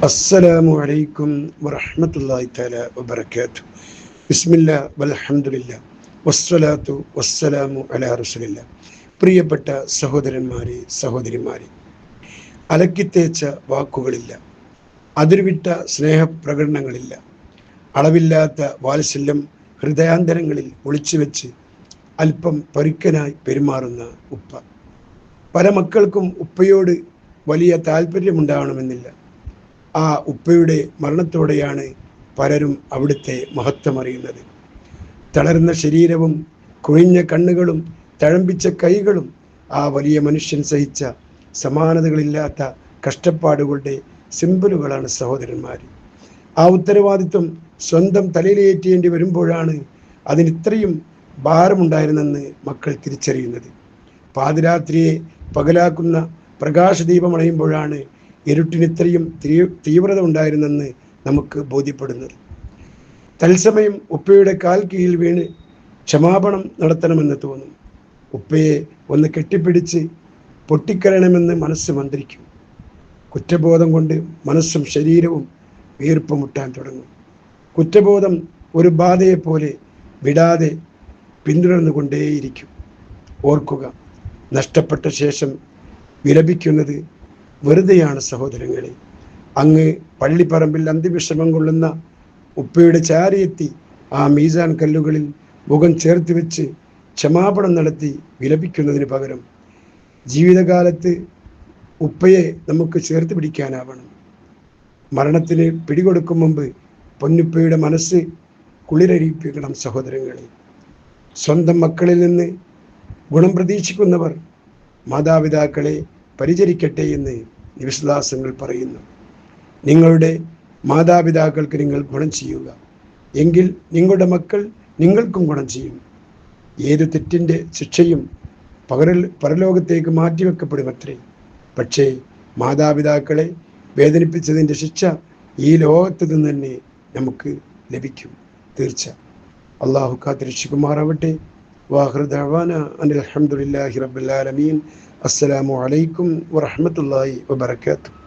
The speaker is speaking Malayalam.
അസ്സലാമു അലൈക്കും വറഹ്മത്തുള്ളാഹി തആല വബറകാതുഹു. ബിസ്മില്ലാ വൽഹംദുലില്ലാ വസ്സലാത്തു വസ്സലാമു അലാ റസൂലില്ലാ. പ്രിയപ്പെട്ട സഹോദരന്മാരെ, സഹോദരിമാരെ, അലക്കിത്തേച്ച വാക്കുകളില്ല, അതിരുവിട്ട സ്നേഹപ്രകടനങ്ങളില്ല, അളവില്ലാത്ത വാത്സല്യം ഹൃദയാന്തരങ്ങളിൽ ഒളിച്ചുവെച്ച് അല്പം പരുക്കനായി പെരുമാറുന്ന ഉപ്പ. പല മക്കൾക്കും ഉപ്പയോട് വലിയ താല്പര്യമുണ്ടാവണമെന്നില്ല. ആ ഉപ്പയുടെ മരണത്തോടെയാണ് പലരും അവിടുത്തെ മഹത്വം അറിയുന്നത്. തളർന്ന ശരീരവും കുഴിഞ്ഞ കണ്ണുകളും തഴമ്പിച്ച കൈകളും ആ വലിയ മനുഷ്യൻ സഹിച്ച സമാനതകളില്ലാത്ത കഷ്ടപ്പാടുകളുടെ സിമ്പലുകളാണ് സഹോദരന്മാർ. ആ ഉത്തരവാദിത്വം സ്വന്തം തലയിലേറ്റേണ്ടി വരുമ്പോഴാണ് അതിനിത്രയും ഭാരമുണ്ടായിരുന്നെന്ന് മക്കൾ തിരിച്ചറിയുന്നത്. പാതിരാത്രിയെ പകലാക്കുന്ന പ്രകാശദീപം അണയുമ്പോഴാണ് ഇരുട്ടിനിത്രയും തീവ്രത ഉണ്ടായിരുന്നെന്ന് നമുക്ക് ബോധ്യപ്പെടുന്നത്. തത്സമയം ഉപ്പയുടെ കാൽ കീഴിൽ വീണ് ക്ഷമാപണം നടത്തണമെന്ന് തോന്നും. ഉപ്പയെ ഒന്ന് കെട്ടിപ്പിടിച്ച് പൊട്ടിക്കരണമെന്ന് മനസ്സ് മന്ത്രിക്കും. കുറ്റബോധം കൊണ്ട് മനസ്സും ശരീരവും വീർപ്പ് മുട്ടാൻ തുടങ്ങും. കുറ്റബോധം ഒരു ബാധയെപ്പോലെ വിടാതെ പിന്തുടർന്നുകൊണ്ടേയിരിക്കും. ഓർക്കുക, നഷ്ടപ്പെട്ട ശേഷം വിലപിക്കുന്നത് വെറുതെയാണ് സഹോദരങ്ങളെ. അങ്ങ് പള്ളിപ്പറമ്പിൽ അന്തിവിശ്രമം കൊള്ളുന്ന ഉപ്പയുടെ ചാരിയെത്തി ആ മീസാൻ കല്ലുകളിൽ മുഖം ചേർത്ത് വെച്ച് ക്ഷമാപണം നടത്തി വിലപിക്കുന്നതിന് പകരം ജീവിതകാലത്ത് ഉപ്പയെ നമുക്ക് ചേർത്ത് പിടിക്കാനാവണം. മരണത്തിന് പിടികൊടുക്കും മുമ്പ് പൊന്നുപ്പയുടെ മനസ്സ് കുളിരഴിപ്പിക്കണം സഹോദരങ്ങളെ. സ്വന്തം മക്കളിൽ നിന്ന് ഗുണം പ്രതീക്ഷിക്കുന്നവർ മാതാപിതാക്കളെ പരിചരിക്കട്ടെ എന്ന് വിശ്വാസങ്ങൾ പറയുന്നു. നിങ്ങളുടെ മാതാപിതാക്കൾക്ക് നിങ്ങൾ ഗുണം ചെയ്യുക, എങ്കിൽ നിങ്ങളുടെ മക്കൾ നിങ്ങൾക്കും ഗുണം ചെയ്യും. ഏതു തെറ്റിൻ്റെ ശിക്ഷയും പരലോകത്തേക്ക് മാറ്റിവെക്കപ്പെടുമത്രേ. പക്ഷേ മാതാപിതാക്കളെ വേദനിപ്പിച്ചതിൻ്റെ ശിക്ഷ ഈ ലോകത്ത് നിന്ന് തന്നെ നമുക്ക് ലഭിക്കും, തീർച്ച. അള്ളാഹു കാത്തിരക്ഷിക്കുമാറാവട്ടെ. വാഖിറു ദഅ്വാന അനിൽ ഹംദുലില്ലാഹി റബ്ബിൽ ആലമീൻ. അസ്സലാമു അലൈക്കും വറഹ്മത്തുള്ളാഹി വബറകാതുഹു.